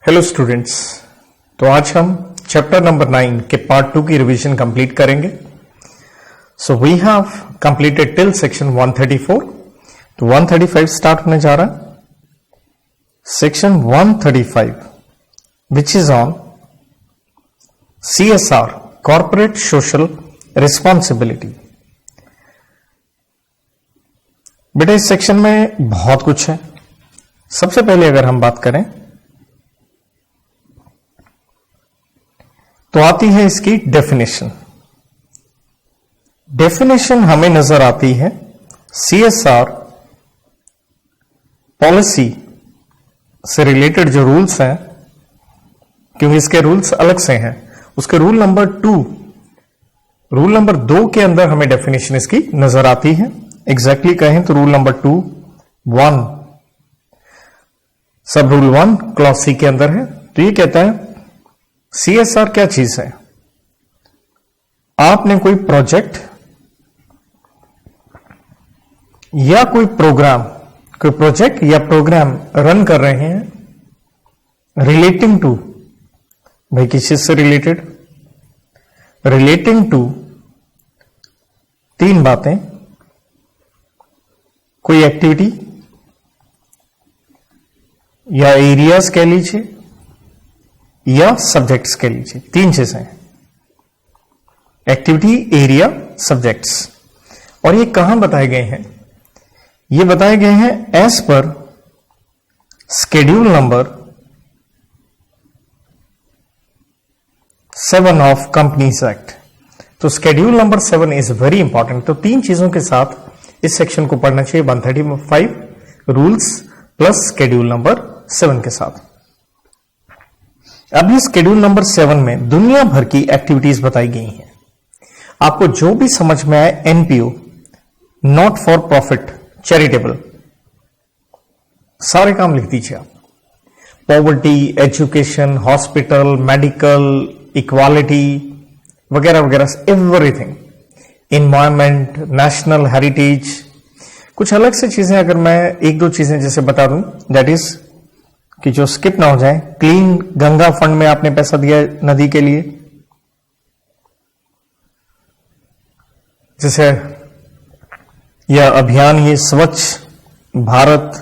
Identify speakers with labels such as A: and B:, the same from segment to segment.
A: Hello students, तो आज हम चैप्टर नंबर 9 के पार्ट 2 की रिवीजन कंप्लीट करेंगे। So we have completed till section 134। तो 135 स्टार्ट होने जा रहा है। Section 135 which is on CSR, corporate social responsibility. बेटा इस सेक्शन में बहुत कुछ है। सबसे पहले अगर हम बात करें तो आती है इसकी डेफिनेशन। डेफिनेशन हमें नजर आती है CSR पॉलिसी से रिलेटेड जो रूल्स हैं, क्योंकि इसके रूल्स अलग से हैं, उसके रूल नंबर 2 के अंदर हमें डेफिनेशन इसकी नजर आती है। एग्जैक्टली कहें तो रूल नंबर 2 1 सब रूल 1 क्लॉज सी के अंदर है। तो ये कहता है CSR क्या चीज है। आपने कोई प्रोजेक्ट या कोई प्रोजेक्ट या प्रोग्राम रन कर रहे हैं रिलेटिंग टू, भाई किस चीज से रिलेटिंग टू 3 बातें, कोई एक्टिविटी या एरियाज कह लीजिए या सब्जेक्ट्स कह लीजिए। 3 चीजें, एक्टिविटी, एरिया, सब्जेक्ट्स। और ये कहां बताए गए हैं? ये बताए गए हैं as per schedule number 7 of companies act. तो schedule number 7 is very important. तो 3 चीजों के साथ इस सेक्शन को पढ़ना चाहिए। 135 रूल्स प्लस शेड्यूल नंबर 7 के साथ। अब ये शेड्यूल नंबर 7 में दुनिया भर की एक्टिविटीज बताई गई हैं। आपको जो भी समझ में आए, NPO, not for profit, charitable, सारे काम लिख दीजिए आप। Poverty, education, hospital, medical, equality वगैरह वगैरह, एवरीथिंग, इन्वायरमेंट, नेशनल हेरिटेज। कुछ अलग से चीजें अगर मैं 1-2 चीजें जैसे बता दूं, दैट इज कि जो स्किप ना हो जाए। क्लीन गंगा फंड में आपने पैसा दिया नदी के लिए, जैसे यह अभियान, ये स्वच्छ भारत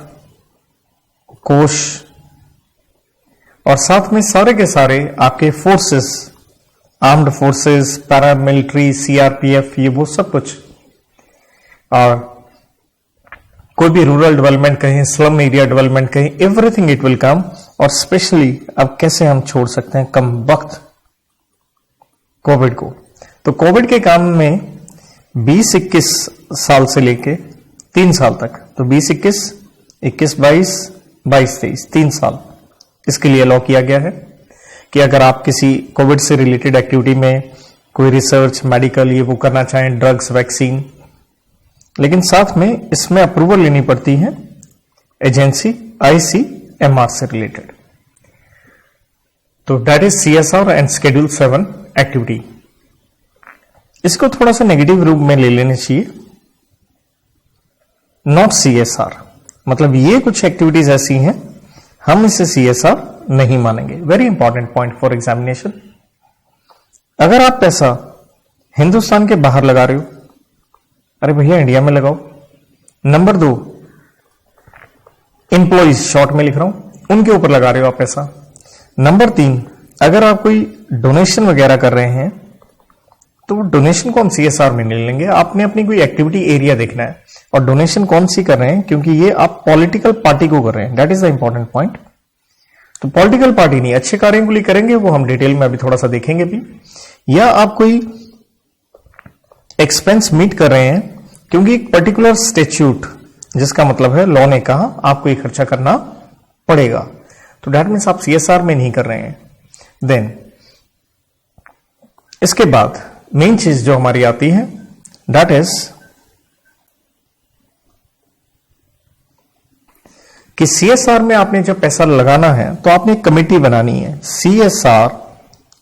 A: कोष, और साथ में सारे के सारे आपके forces, armed forces, paramilitary, CRPF, ये वो सब कुछ। और कोई भी रूरल डेवलपमेंट कहें, स्लम एरिया डेवलपमेंट कहें, एवरीथिंग इट विल कम। और स्पेशली अब कैसे हम छोड़ सकते हैं कम वक्त कोविड को। तो कोविड के काम में 20-21 साल से लेके 3 साल तक, तो 20-21, 21-22, 22-23, 3 साल इसके लिए अलाउ किया गया है कि अगर आप किसी कोविड से रिलेटेड एक्टिविटी में कोई रिसर्च, मेडिकल, ये वो करना चाहें, ड्रग्स, वैक्सीन, लेकिन साथ में इसमें अप्रूवल लेनी पड़ती है एजेंसी ICMR से रिलेटेड। तो that is CSR and schedule 7 activity. इसको थोड़ा सा नेगेटिव रूप में ले लेने चाहिए, नॉट CSR, मतलब ये कुछ एक्टिविटीज ऐसी हैं हम इसे CSR नहीं मानेंगे। Very important point for examination. अगर आप पैसा हिंदुस्तान के बाहर लगा रहे हो, अरे भैया इंडिया में लगाओ। नंबर 2, एम्प्लॉइज, शॉर्ट में लिख रहा हूं, उनके ऊपर लगा रहे हो आप पैसा। नंबर 3, अगर आप कोई डोनेशन वगैरह कर रहे हैं तो डोनेशन कौन CSR में नहीं लेंगे। आपने अपनी कोई एक्टिविटी एरिया देखना है, और डोनेशन कौन सी कर रहे हैं, क्योंकि ये आप पॉलिटिकल पार्टी को कर रहे हैं। That is the important point. तो पॉलिटिकल पार्टी नहीं, अच्छे कार्यों के लिए करेंगे, वो हम डिटेल में अभी थोड़ा सा देखेंगे भी। या आप कोई एक्सपेंस मीट कर रहे हैं, क्योंकि एक पर्टिकुलर स्टेच्यूट, जिसका मतलब है लॉ ने कहा आपको ये खर्चा करना पड़ेगा, तो दैट मीन्स आप CSR में नहीं कर रहे हैं। देन इसके बाद मेन चीज जो हमारी आती है, दैट इज कि CSR में आपने जब पैसा लगाना है तो आपने एक कमेटी बनानी है। CSR,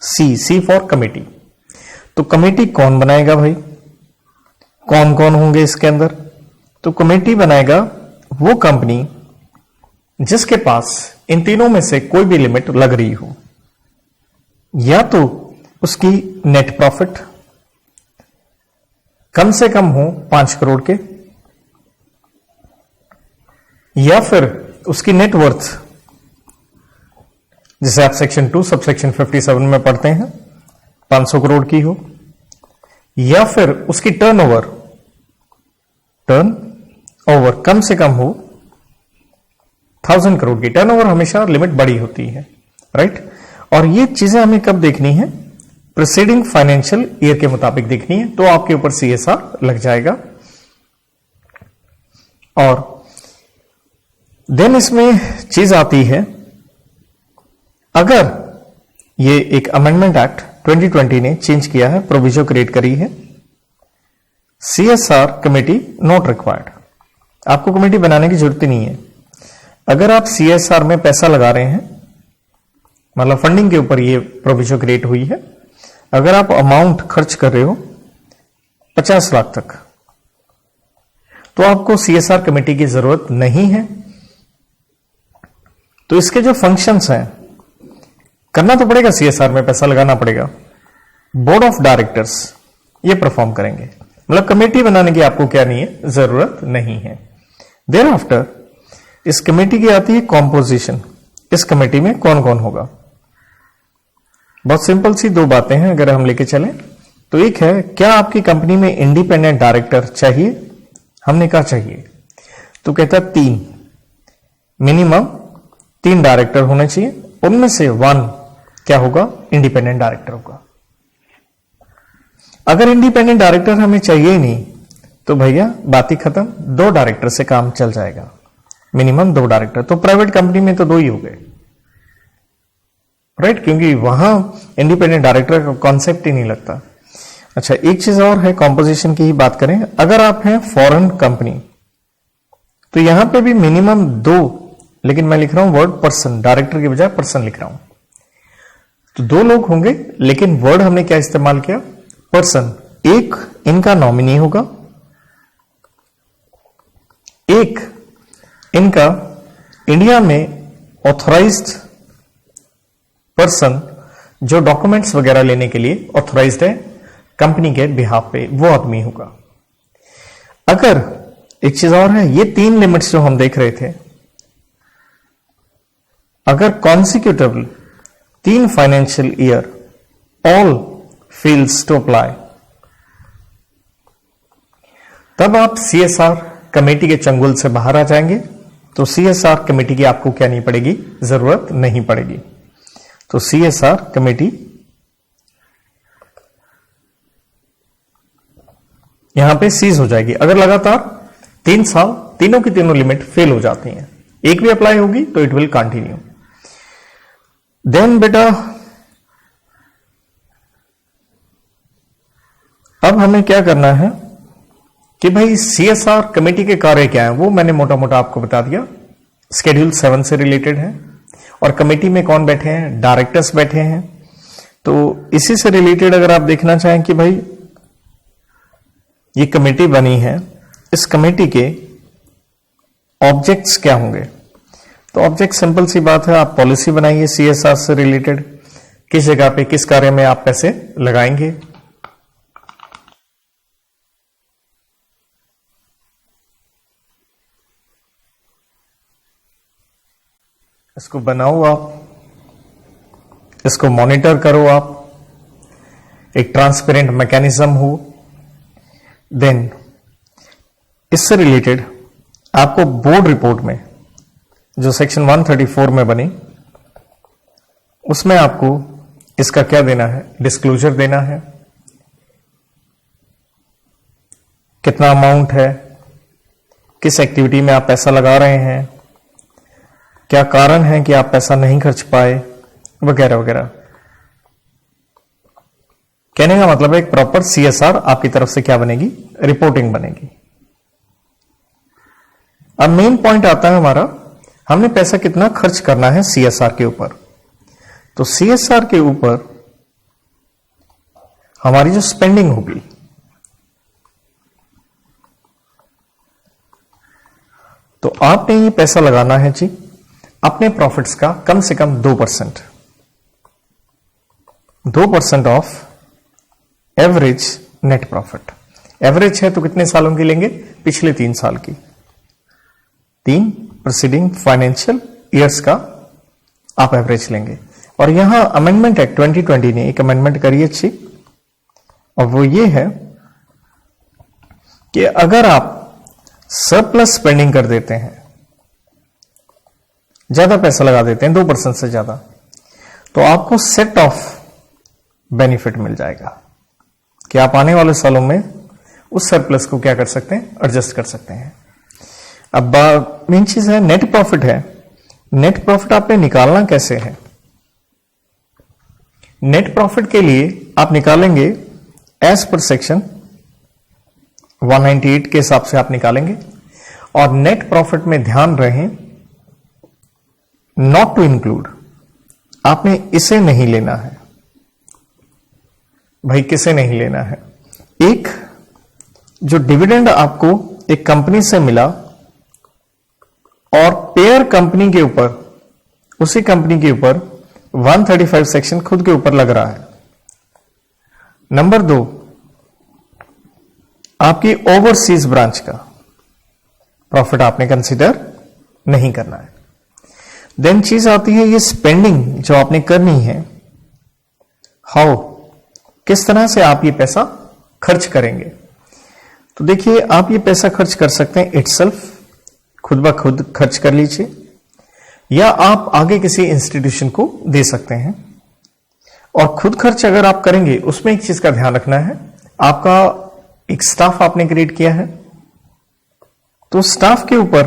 A: C for committee. तो कमेटी कौन बनाएगा भाई, कौन कौन होंगे इसके अंदर? तो कमेटी बनाएगा वो कंपनी जिसके पास इन तीनों में से कोई भी लिमिट लग रही हो, या तो उसकी नेट प्रॉफिट कम से कम हो 5 करोड़ के, या फिर उसकी नेट वर्थ, जिसे आप सेक्शन 2 सब सेक्शन 57 में पढ़ते हैं, 500 करोड़ की हो, या फिर उसकी टर्न ओवर कम से कम हो 1000 करोड़ की। टर्नओवर हमेशा लिमिट बड़ी होती है, राइट। और ये चीजें हमें कब देखनी है? प्रीसीडिंग फाइनेंशियल ईयर के मुताबिक देखनी है, तो आपके ऊपर सीएसआर लग जाएगा। और देन इसमें चीज आती है, अगर ये एक अमेंडमेंट एक्ट 2020 ने चेंज किया है, प्रोविजन क्रिएट करी है, सीएसआर कमेटी नॉट रिक्वायर्ड। आपको कमेटी बनाने की जरूरत ही नहीं है। अगर आप सीएसआर में पैसा लगा रहे हैं, मतलब फंडिंग के ऊपर ये प्रोविजन क्रिएट हुई है, अगर आप अमाउंट खर्च कर रहे हो 50 लाख तक, तो आपको सीएसआर कमेटी की जरूरत नहीं है। तो इसके जो फंक्शंस हैं, करना तो पड़ेगा, सीएसआर में पैसा लगाना पड़ेगा। बोर्ड ऑफ डायरेक्टर्स ये परफॉर्म करेंगे, मतलब कमेटी बनाने की आपको क्या नहीं है, जरूरत नहीं है। देयर आफ्टर इस कमेटी की आती है कॉम्पोजिशन। इस कमेटी में कौन कौन होगा? बहुत सिंपल सी 2 बातें हैं अगर हम लेके चलें तो। एक है, क्या आपकी कंपनी में इंडिपेंडेंट डायरेक्टर चाहिए? हमने कहा चाहिए, तो कहता है 3, मिनिमम 3 डायरेक्टर होने चाहिए, उनमें से 1 क्या होगा? इंडिपेंडेंट डायरेक्टर होगा। अगर इंडिपेंडेंट डायरेक्टर हमें चाहिए ही नहीं, तो भैया बात ही खत्म, 2 डायरेक्टर से काम चल जाएगा, मिनिमम 2 डायरेक्टर। तो प्राइवेट कंपनी में तो 2 ही हो गए, राइट, क्योंकि वहां इंडिपेंडेंट डायरेक्टर का कॉन्सेप्ट ही नहीं लगता। अच्छा, एक चीज और है, कॉम्पोजिशन की ही बात करें, अगर आप हैं फॉरेन कंपनी, तो यहां पे भी मिनिमम 2, लेकिन मैं लिख रहा हूं वर्ड पर्सन, डायरेक्टर की बजाय पर्सन लिख रहा हूं, तो 2 लोग होंगे, लेकिन वर्ड हमने क्या इस्तेमाल किया? पर्सन। एक इनका नॉमिनी होगा, एक इनका इंडिया में ऑथराइज्ड पर्सन, जो डॉक्यूमेंट्स वगैरह लेने के लिए ऑथराइज्ड है कंपनी के बिहाफ पे, वो आदमी होगा। अगर एक चीज और है, ये 3 लिमिट्स जो हम देख रहे थे, अगर consecutively 3 financial year all fails to apply, तब आप सीएसआर कमेटी के चंगुल से बाहर आ जाएंगे। तो सीएसआर कमेटी की आपको क्या नहीं पड़ेगी? जरूरत नहीं पड़ेगी। तो सीएसआर कमेटी यहां पे सीज हो जाएगी अगर लगातार 3 साल तीनों की तीनों लिमिट फेल हो जाती हैं। एक भी अप्लाई होगी तो इट विल कंटिन्यू। देन बेटा अब हमें क्या करना है कि भाई सीएसआर कमेटी के कार्य क्या है, वो मैंने मोटा मोटा आपको बता दिया। शेड्यूल 7 से रिलेटेड है और कमेटी में कौन बैठे हैं? डायरेक्टर्स बैठे हैं। तो इसी से रिलेटेड अगर आप देखना चाहें कि भाई ये कमेटी बनी है, इस कमेटी के ऑब्जेक्ट्स क्या होंगे, तो ऑब्जेक्ट सिंपल सी बात है, आप पॉलिसी बनाइए सीएसआर से रिलेटेड, किस जगह पे किस कार्य में आप पैसे लगाएंगे। इसको बनाओ आप, इसको मॉनिटर करो आप, एक ट्रांसपेरेंट मैकेनिज्म हो। देन इससे रिलेटेड आपको बोर्ड रिपोर्ट में जो सेक्शन 134 में बनी, उसमें आपको इसका क्या देना है? डिस्क्लोजर देना है, कितना अमाउंट है, किस एक्टिविटी में आप पैसा लगा रहे हैं, क्या कारण है कि आप पैसा नहीं खर्च पाए, वगैरह वगैरह। कहने का मतलब है एक प्रॉपर सीएसआर आपकी तरफ से क्या बनेगी? रिपोर्टिंग बनेगी। अब मेन पॉइंट आता है हमारा, हमने पैसा कितना खर्च करना है सीएसआर के ऊपर। तो सीएसआर के ऊपर हमारी जो स्पेंडिंग होगी, तो आपने ये पैसा लगाना है जी। अपने प्रॉफिट्स का कम से कम 2% of average net profit. Average है तो कितने सालों की लेंगे? पिछले 3 साल की, 3 प्रीसीडिंग फाइनेंशियल ईयर्स का आप एवरेज लेंगे। और यहां अमेंडमेंट एक्ट 2020 ने एक अमेंडमेंट करी अच्छी, और वो ये है कि अगर आप सरप्लस स्पेंडिंग कर देते हैं, ज्यादा पैसा लगा देते हैं 2% से ज्यादा, तो आपको सेट ऑफ बेनिफिट मिल जाएगा कि आप आने वाले सालों में उस सरप्लस को क्या कर सकते हैं? एडजस्ट कर सकते हैं। अब मेन चीज है नेट प्रॉफिट है। नेट प्रॉफिट आपने निकालना कैसे है? नेट प्रॉफिट के लिए आप निकालेंगे एज पर सेक्शन 198 के हिसाब से आप निकालेंगे। और नेट प्रॉफिट में ध्यान रहे नॉट टू इंक्लूड, आपने इसे नहीं लेना है भाई। किसे नहीं लेना है? एक जो डिविडेंड आपको एक कंपनी से मिला और पेयर कंपनी के ऊपर, उसी कंपनी के ऊपर 135 सेक्शन खुद के ऊपर लग रहा है। नंबर 2, आपकी ओवरसीज ब्रांच का प्रॉफिट आपने कंसीडर नहीं करना है। देन चीज आती है ये स्पेंडिंग जो आपने करनी है, हाउ, किस तरह से आप ये पैसा खर्च करेंगे। तो देखिए, आप ये पैसा खर्च कर सकते हैं इटसेल्फ, खुद ब खुद खर्च कर लीजिए, या आप आगे किसी इंस्टीट्यूशन को दे सकते हैं। और खुद खर्च अगर आप करेंगे, उसमें एक चीज का ध्यान रखना है, आपका एक स्टाफ आपने क्रिएट किया है, तो स्टाफ के ऊपर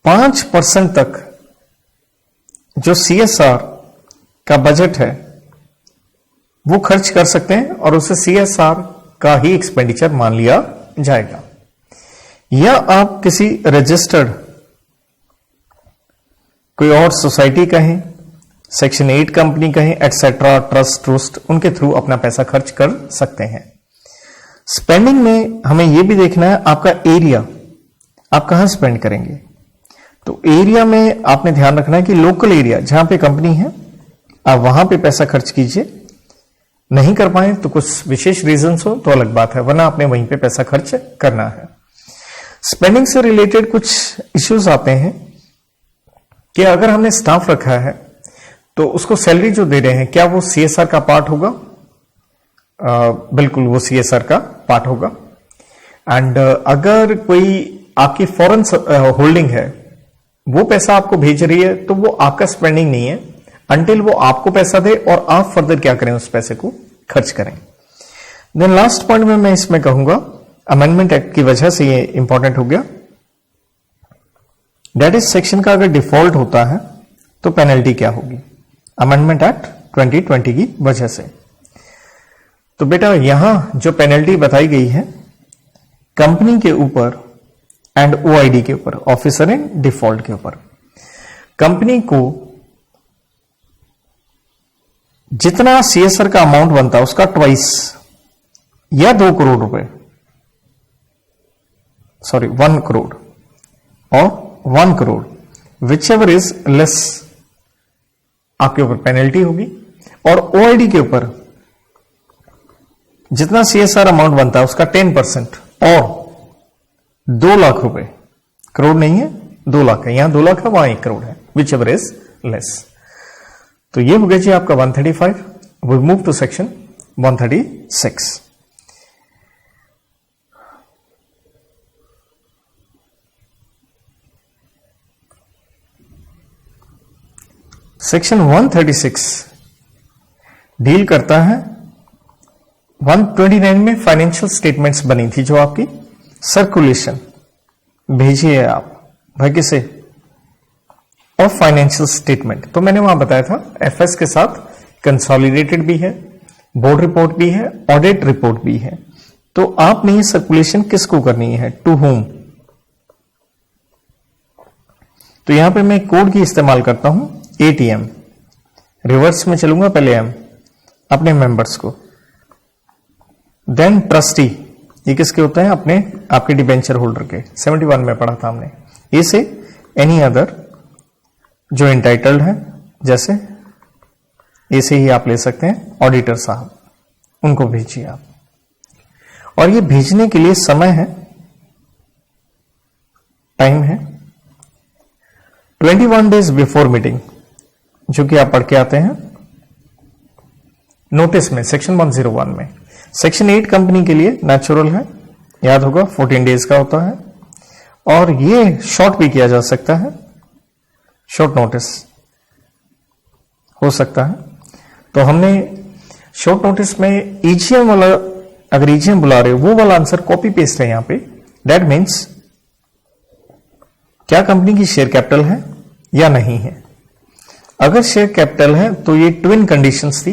A: 5% तक जो CSR का बजट है वो खर्च कर सकते हैं, और उसे CSR का ही एक्सपेंडिचर मान लिया जाएगा। या आप किसी रजिस्टर्ड कोई और सोसाइटी कहें, सेक्शन 8 कंपनी कहें, एटसेट्रा, ट्रस्ट, उनके थ्रू अपना पैसा खर्च कर सकते हैं। स्पेंडिंग में हमें यह भी देखना है आपका एरिया, आप कहां स्पेंड करेंगे। तो एरिया में आपने ध्यान रखना है कि लोकल एरिया जहां पे कंपनी है, आप वहां पे पैसा खर्च कीजिए। नहीं कर पाए तो कुछ विशेष रीजंस हो तो अलग बात है, वरना आपने वहीं पे पैसा खर्च करना है। स्पेंडिंग से रिलेटेड कुछ इश्यूज आते हैं कि अगर हमने स्टाफ रखा है तो उसको सैलरी जो दे रहे हैं, क्या वो CSR का पार्ट होगा? बिल्कुल वो CSR का पार्ट होगा। एंड अगर कोई आपकी फॉरेन होल्डिंग है, वो पैसा आपको भेज रही है, तो वो आपका स्पेंडिंग नहीं है अंटिल वो आपको पैसा दे और आप फर्दर क्या करें, उस पैसे को खर्च करें। देन लास्ट पॉइंट में मैं इसमें कहूंगा, अमेंडमेंट एक्ट की वजह से ये इंपॉर्टेंट हो गया, डेट इज सेक्शन का अगर डिफॉल्ट होता है तो पेनल्टी क्या होगी, अमेंडमेंट एक्ट 2020 की वजह से। तो बेटा यहां जो पेनल्टी बताई गई है कंपनी के ऊपर एंड OID के ऊपर, ऑफिसर इन डिफॉल्ट के ऊपर, कंपनी को जितना CSR का अमाउंट बनता है उसका ट्वाइस या 2 करोड़ रुपए, 1 करोड़ और 1 crore, which ever is less, आपके ऊपर पेनल्टी होगी। और OID के ऊपर जितना CSR अमाउंट बनता है उसका 10% और 2 लाख रुपए, करोड़ नहीं है 2 लाख है, यहां 2 लाख है वहां 1 करोड़ है, विच एवर इज लेस। तो ये हो गया जी आपका 135। We move to section 136। Section 136 डील करता है 129 में फाइनेंशियल स्टेटमेंट्स बनी थी जो आपकी सर्कुलेशन भेजिए आप भाई किसे, और फाइनेंशियल स्टेटमेंट। तो मैंने वहां बताया था FS के साथ कंसोलिडेटेड भी है, बोर्ड रिपोर्ट भी है, ऑडिट रिपोर्ट भी है। तो आपने ये सर्कुलेशन किसको करनी है, टू होम। तो यहां पे मैं कोड की इस्तेमाल करता हूं ATM, रिवर्स में चलूंगा, पहले M अपने मेंबर्स को, देन ट्रस्टी, ये किसके होते हैं, अपने आपके डिबेंचर होल्डर के, 71 में पढ़ा था हमने। ए से एनी अदर जो इंटाइटल्ड है, जैसे ऐसे ही आप ले सकते हैं ऑडिटर साहब, उनको भेजिए आप। और ये भेजने के लिए समय है, टाइम है 21 डेज बिफोर मीटिंग, जो कि आप पढ़ के आते हैं नोटिस में, सेक्शन 101 में। सेक्शन 8 कंपनी के लिए नेचुरल है, याद होगा 14 डेज का होता है, और ये शॉर्ट भी किया जा सकता है, शॉर्ट नोटिस हो सकता है। तो हमने शॉर्ट नोटिस में ईजीएम वाला, अगर ईजीएम बुला रहे हो, वो वाला आंसर कॉपी पेस्ट है यहां पे। दैट मीन्स क्या कंपनी की शेयर कैपिटल है या नहीं है। अगर शेयर कैपिटल है तो ये ट्विन कंडीशंस थी,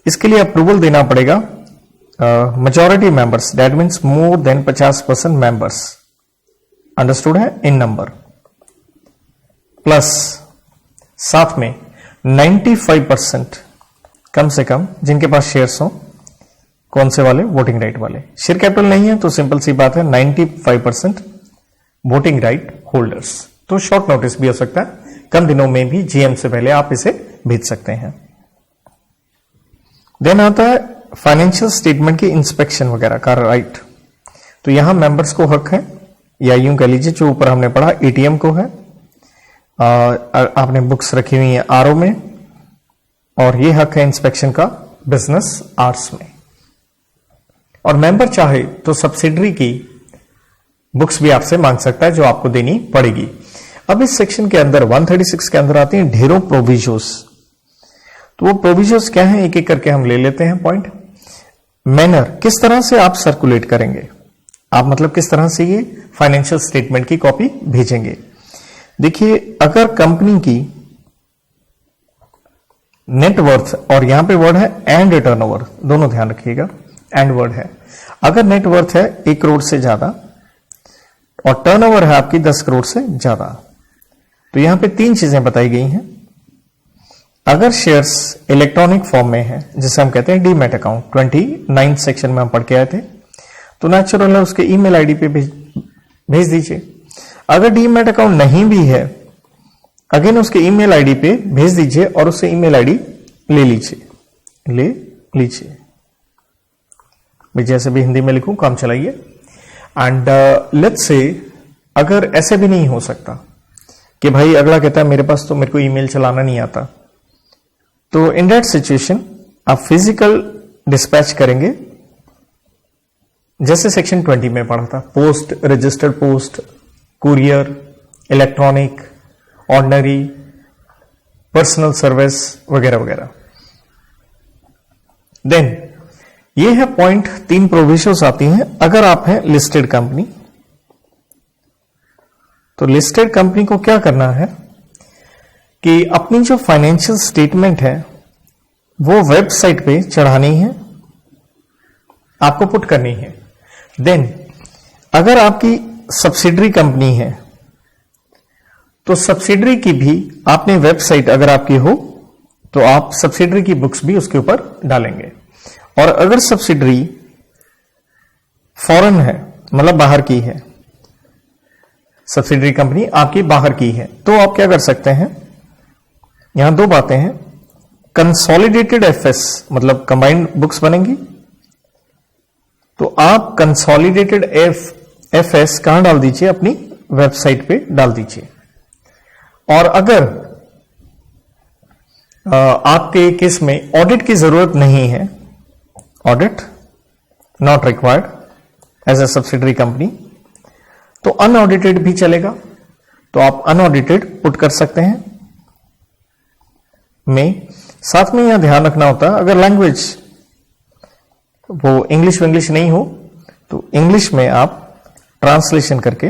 A: इसके लिए अप्रूवल देना पड़ेगा majority members, that means more than 50% members, understood है, इन नंबर, प्लस साथ में 95% कम से कम जिनके पास शेयर्स हो। कौन से वाले? वोटिंग राइट वाले। शेयर कैपिटल नहीं है तो सिंपल सी बात है 95% वोटिंग राइट होल्डर्स। तो शॉर्ट नोटिस भी हो सकता है, कम दिनों में भी जीएम से पहले आप इसे भेज सकते हैं। देन आता है फाइनेंशियल स्टेटमेंट की इंस्पेक्शन वगैरह का राइट। तो यहां मेंबर्स को हक है, या यूं कह लीजिए जो ऊपर हमने पढ़ा एटीएम को है, आपने बुक्स रखी हुई है आरओ में, और ये हक है इंस्पेक्शन का बिजनेस आवर्स में। और मेंबर चाहे तो सब्सिडरी की बुक्स भी आपसे मांग सकता है, जो आपको देनी पड़ेगी। अब इस सेक्शन के अंदर 136 के अंदर आते हैं ढेरों प्रोविजोस। तो वो प्रोविजोस क्या है, एक एक करके हम ले लेते हैं पॉइंट। मैनर, किस तरह से आप सर्कुलेट करेंगे, आप मतलब किस तरह से ये फाइनेंशियल स्टेटमेंट की कॉपी भेजेंगे। देखिए, अगर कंपनी की नेटवर्थ, और यहां पे वर्ड है एंड टर्नओवर, दोनों ध्यान रखिएगा, एंड वर्ड है। अगर नेटवर्थ है 1 करोड़ से ज्यादा और टर्नओवर है आपकी 10 करोड़ से ज्यादा, तो यहां पे 3 चीजें बताई गई हैं। अगर शेयर्स इलेक्ट्रॉनिक फॉर्म में है, जिसे हम कहते हैं डीमैट अकाउंट, 29 सेक्शन में हम पढ़ के आए थे, तो नेचुरल है उसके ईमेल आईडी पे भेज दीजिए। अगर डीमैट अकाउंट नहीं भी है, अगेन उसके ईमेल आईडी पे भेज दीजिए और उससे ईमेल आईडी ले लीजिए। मैं जैसे भी हिंदी में लिखूं, काम चलाइए। एंड लेट्स से अगर ऐसे भी नहीं हो सकता कि भाई अगला कहता है मेरे पास तो मेरे को ईमेल चलाना नहीं आता, तो इन दैट सिचुएशन आप फिजिकल डिस्पैच करेंगे, जैसे सेक्शन 20 में पढ़ा था, post, registered post, courier, electronic, ordinary, personal service वगैरह वगैरह। देन ये है पॉइंट, 3 प्रोविजंस आती हैं अगर आप हैं लिस्टेड कंपनी। तो लिस्टेड कंपनी को क्या करना है कि अपनी जो फाइनेंशियल स्टेटमेंट है वो वेबसाइट पे चढ़ानी है, आपको पुट करनी है। देन अगर आपकी सब्सिडरी कंपनी है तो सब्सिडरी की भी आपने वेबसाइट अगर आपकी हो तो आप सब्सिडरी की बुक्स भी उसके ऊपर डालेंगे। और अगर सब्सिडरी फॉरेन है, मतलब बाहर की है, सब्सिडरी कंपनी आपकी बाहर की है, तो आप क्या कर सकते हैं, यहां 2 बातें हैं। कंसोलिडेटेड एफएस मतलब कंबाइंड बुक्स बनेंगी, तो आप कंसोलिडेटेड एफएस कहां डाल दीजिए, अपनी वेबसाइट पे डाल दीजिए। और अगर आपके केस में ऑडिट की जरूरत नहीं है, audit not required as a subsidiary company, तो अनऑडिटेड भी चलेगा, तो आप अनऑडिटेड पुट कर सकते हैं। में साथ में यहां ध्यान रखना होता है, अगर लैंग्वेज वो इंग्लिश नहीं हो तो इंग्लिश में आप ट्रांसलेशन करके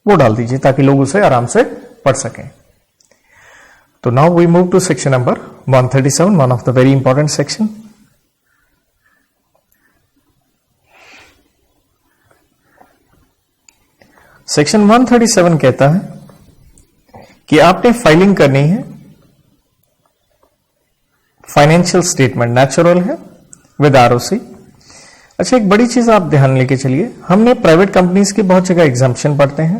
A: वो डाल दीजिए ताकि लोग उसे आराम से पढ़ सकें। तो now we move to section number 137, one of the very important section. Section 137 कहता है कि आपने फाइलिंग करनी है, फाइनेंशियल स्टेटमेंट नेचुरल है विद आरओसी। अच्छा, एक बड़ी चीज आप ध्यान लेके चलिए, हमने प्राइवेट कंपनीज की बहुत जगह एग्जाम्पशन पढ़ते हैं,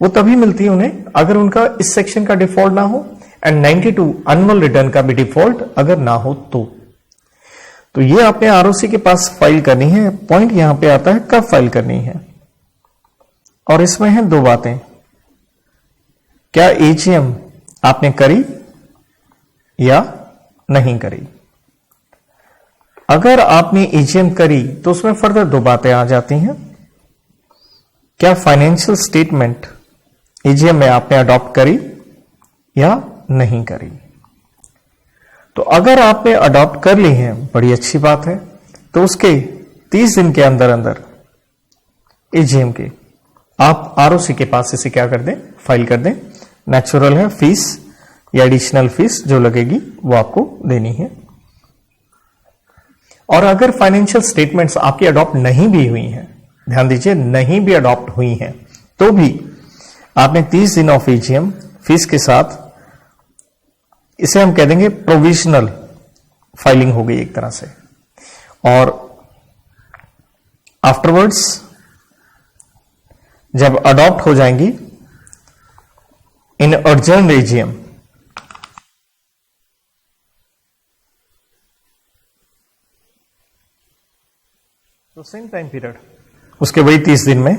A: वो तभी मिलती है उन्हें अगर उनका इस सेक्शन का डिफॉल्ट ना हो एंड 92 एनुअल रिटर्न का भी डिफॉल्ट अगर ना हो तो ये आपने आरओसी के पास फाइल करनी है। पॉइंट यहां पे आता है कब फाइल करनी है, और इसमें है दो बातें। क्या एजीएम आपने करी या नहीं करी। अगर आपने एजीएम करी तो उसमें फर्दर दो बातें आ जाती हैं। क्या फाइनेंशियल स्टेटमेंट एजीएम में आपने अडॉप्ट करी या नहीं करी। तो अगर आपने अडॉप्ट कर ली है, बड़ी अच्छी बात है, तो उसके 30 दिन के अंदर अंदर एजीएम के आप आरओसी के पास इसे क्या कर दें, फाइल कर दें। नेचुरल है, फीस या एडिशनल फीस जो लगेगी वो आपको देनी है। और अगर फाइनेंशियल स्टेटमेंट्स आपकी अडॉप्ट नहीं भी हुई हैं, ध्यान दीजिए नहीं भी अडॉप्ट हुई हैं, तो भी आपने 30 दिन ऑफ एजीएम फीस के साथ, इसे हम कह देंगे प्रोविजनल फाइलिंग हो गई एक तरह से। और आफ्टरवर्ड्स जब अडॉप्ट हो जाएंगी इन अर्जेंट एजीएम, तो सेम टाइम पीरियड उसके वही 30 दिन में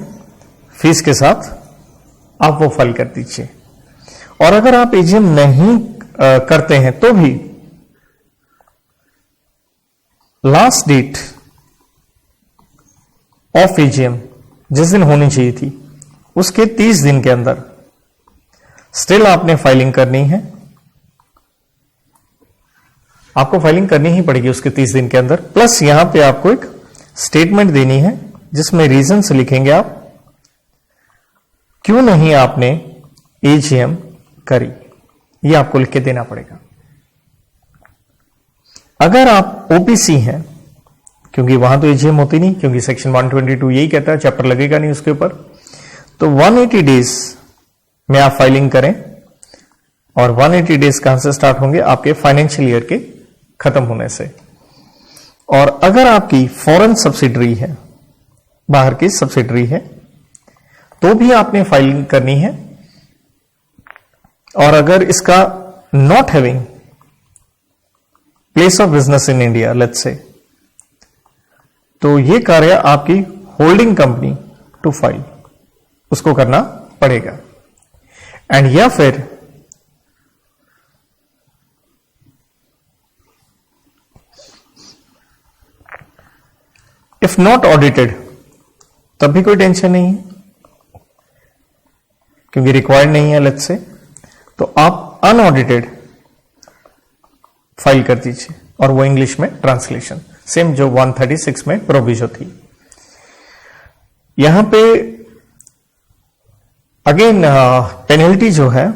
A: फीस के साथ आप वो फाइल कर दीजिए। और अगर आप एजीएम नहीं करते हैं तो भी लास्ट डेट ऑफ एजीएम जिस दिन होनी चाहिए थी उसके 30 दिन के अंदर स्टिल आपने फाइलिंग करनी है। आपको फाइलिंग करनी ही पड़ेगी उसके 30 दिन के अंदर। प्लस यहां पे आपको एक स्टेटमेंट देनी है जिसमें रीजन से लिखेंगे आप क्यों नहीं आपने एजीएम करी, ये आपको लिख के देना पड़ेगा। अगर आप ओपीसी हैं, क्योंकि वहां तो एजीएम होती नहीं, क्योंकि सेक्शन 122 यही कहता है, चैप्टर लगेगा नहीं उसके ऊपर, तो 180 डेज में आप फाइलिंग करें। और 180 डेज कहां से स्टार्ट होंगे, आपके फाइनेंशियल ईयर के खत्म होने से। और अगर आपकी फॉरेन सब्सिडरी है, बाहर की सब्सिडरी है, तो भी आपने फाइलिंग करनी है। और अगर इसका not having place of business in India let's say, तो ये कार्य आपकी होल्डिंग कंपनी टू फाइल उसको करना पड़ेगा। एंड या फिर इफ नॉट ऑडिटेड तब भी कोई टेंशन नहीं है, क्योंकि रिक्वायर्ड नहीं है लेट्स से, तो आप अनऑडिटेड फाइल कर दीजिए। और वो इंग्लिश में ट्रांसलेशन सेम जो 136 में प्रोविजन थी। यहां पे अगेन पेनल्टी जो है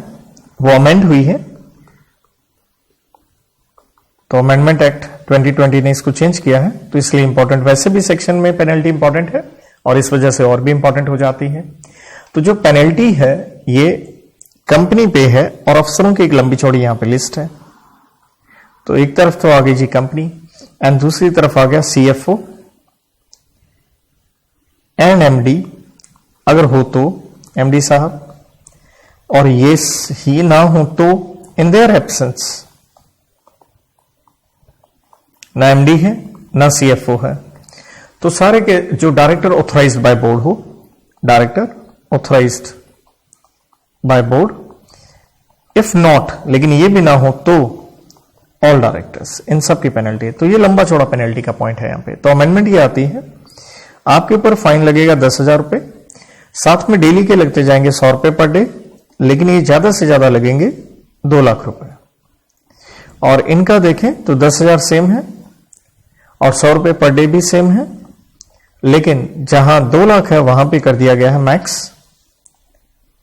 A: वो अमेंड हुई है, तो अमेंडमेंट एक्ट 2020 ने इसको चेंज किया है, तो इसलिए इंपॉर्टेंट। वैसे भी सेक्शन में पेनल्टी इंपॉर्टेंट है और इस वजह से और भी इंपॉर्टेंट हो जाती है। तो जो पेनल्टी है ये कंपनी पे है और अफसरों की एक लंबी चौड़ी यहां पे लिस्ट है। तो एक तरफ तो आ गई जी कंपनी एंड दूसरी तरफ आ गया सीएफओ एंड एमडी, अगर हो तो एमडी साहब, और ये ही ना हो तो इन देयर एब्सेंस ना एमडी है ना सीएफओ है, तो सारे के जो डायरेक्टर ऑथराइज्ड बाय बोर्ड हो, director authorised by board, if not, लेकिन ये भी ना हो तो ऑल डायरेक्टर्स, इन सब की पेनल्टी है। तो ये लंबा चौड़ा पेनल्टी का पॉइंट है यहां पे। तो अमेंडमेंट ये आती है, आपके ऊपर फाइन लगेगा 10,000 रुपए, साथ में डेली के लगते जाएंगे 100 रुपए पर डे, लेकिन ये ज्यादा से ज्यादा लगेंगे 2 लाख रुपए। और इनका देखें तो 10,000 सेम है और 100 रुपए पर डे भी सेम है, लेकिन जहां 2 लाख है वहां पे कर दिया गया है मैक्स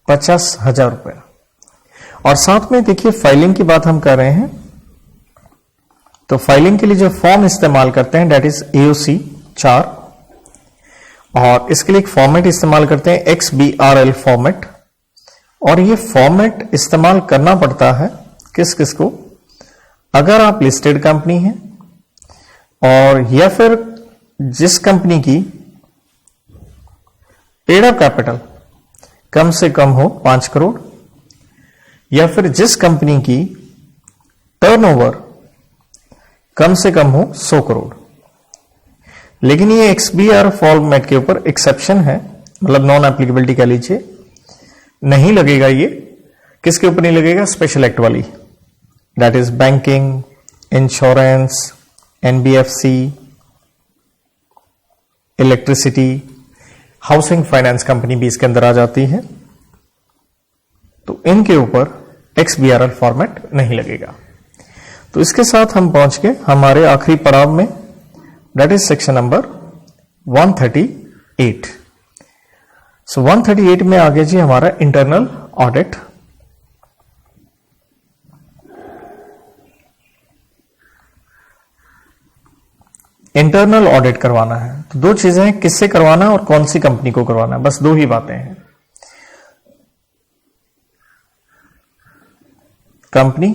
A: 50,000 रुपए। और साथ में देखिए फाइलिंग की बात हम कर रहे हैं, तो फाइलिंग के लिए जो फॉर्म इस्तेमाल करते हैं डेट इज एओसी 4, और इसके लिए एक फॉर्मेट इस्तेमाल करते हैं XBRL फॉर्मेट। और ये फॉर्मेट इस्तेमाल करना पड़ता है किस किस को, अगर आप लिस्टेड कंपनी है और या फिर जिस कंपनी की पेड अप कैपिटल कम से कम हो 5 करोड़, या फिर जिस कंपनी की टर्नओवर कम से कम हो 100 करोड़। लेकिन ये XBR फॉर्मेट के ऊपर एक्सेप्शन है, मतलब नॉन एप्लीकेबिलिटी कह लीजिए, नहीं लगेगा। ये किसके ऊपर नहीं लगेगा? स्पेशल एक्ट वाली, that is banking, insurance, NBFC, electricity, housing finance company भी इसके अंदर आ जाती है। तो इनके ऊपर XBRL फॉर्मेट नहीं लगेगा। तो इसके साथ हम पहुंच गए हमारे आखिरी पड़ाव में, दैट इज सेक्शन नंबर 138। सो 138 में आ गया जी हमारा इंटरनल ऑडिट। इंटरनल ऑडिट करवाना है तो दो चीजें हैं, किससे करवाना है और कौन सी कंपनी को करवाना है, बस दो ही बातें हैं। Company,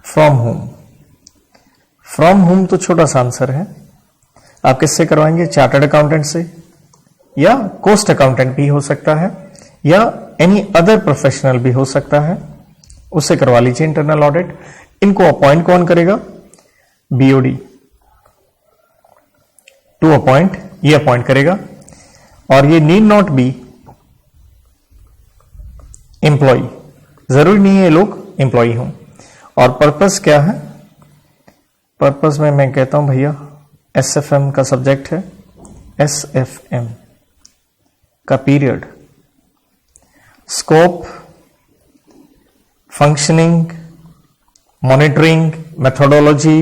A: from home. From home तो छोटा सा आंसर है, आप किससे करवाएंगे? चार्टर्ड अकाउंटेंट से, या कॉस्ट अकाउंटेंट भी हो सकता है, या एनी अदर प्रोफेशनल भी हो सकता है, उससे करवा लीजिए इंटरनल ऑडिट। इनको अपॉइंट कौन करेगा? BOD, टू अपॉइंट, ये अपॉइंट करेगा। और ये नीड नॉट बी एम्प्लॉय, जरूरी नहीं है ये लोग एम्प्लॉय हों। और पर्पस क्या है? पर्पस में मैं कहता हूं भैया SFM का सब्जेक्ट है, SFM का period, scope, functioning, monitoring, methodology,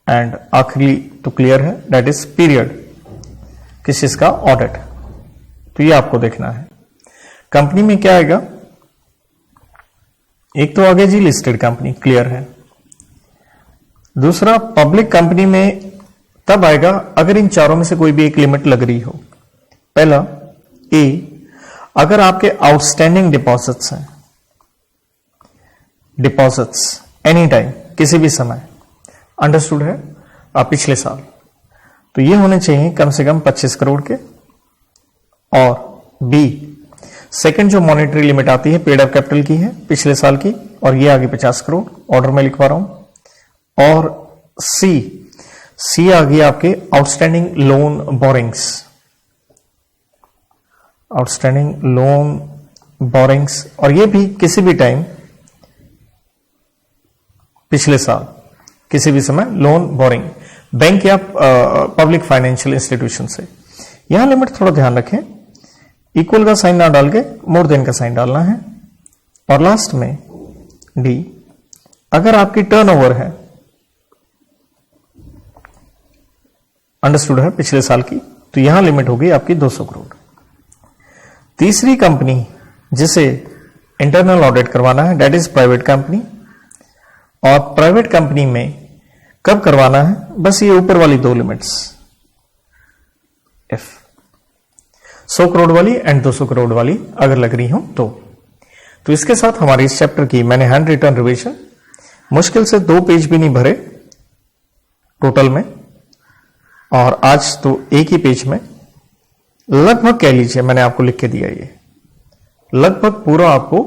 A: and आखिरी तो क्लियर है, दैट इज पीरियड, किस चीज का? ऑडिट। तो ये आपको देखना है। कंपनी में क्या आएगा? एक तो आगे जी लिस्टेड कंपनी, क्लियर है। दूसरा पब्लिक कंपनी में तब आएगा अगर इन चारों में से कोई भी एक लिमिट लग रही हो। पहला ए, अगर आपके आउटस्टैंडिंग डिपॉजिट्स हैं, डिपॉजिट्स एनी टाइम, किसी भी समय, अंडरस्टूड है, पिछले साल, तो ये होने चाहिए कम से कम 25 करोड़ के। और बी, सेकंड जो मॉनेटरी लिमिट आती है पेड अप कैपिटल की है पिछले साल की, और ये आगे 50 करोड़, ऑर्डर में लिखवा रहा हूं। और सी आ गई आपके outstanding loan borings, outstanding loan borings, और ये भी किसी भी टाइम पिछले साल, किसी भी समय लोन बोरिंग, बैंक या पब्लिक फाइनेंशियल इंस्टीट्यूशन से। यहां लिमिट थोड़ा ध्यान रखें, इक्वल का साइन ना डाल के मोर देन का साइन डालना है। और लास्ट में डी, अगर आपकी टर्नओवर है, अंडरस्टूड है, पिछले साल की, तो यहां लिमिट होगी आपकी 200 करोड़। तीसरी कंपनी जिसे इंटरनल ऑडिट करवाना है, दैट इज प्राइवेट कंपनी। और प्राइवेट कंपनी में कब करवाना है? बस ये ऊपर वाली दो लिमिट्स, F 100 करोड़ वाली एंड 200 करोड़ वाली अगर लग रही हो तो इसके साथ हमारे इस चैप्टर की मैंने हैंड रिटन रिवीजन मुश्किल से 2 पेज भी नहीं भरे टोटल में, और आज तो एक ही पेज में लगभग कह लीजिए मैंने आपको लिख के दिया, ये लगभग पूरा आपको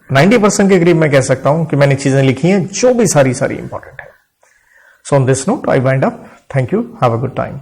A: 90% के करीब मैं कह सकता हूं कि मैंने चीजें लिखी हैं जो भी सारी इंपॉर्टेंट है। So on this note I wind up. Thank you, have a good time.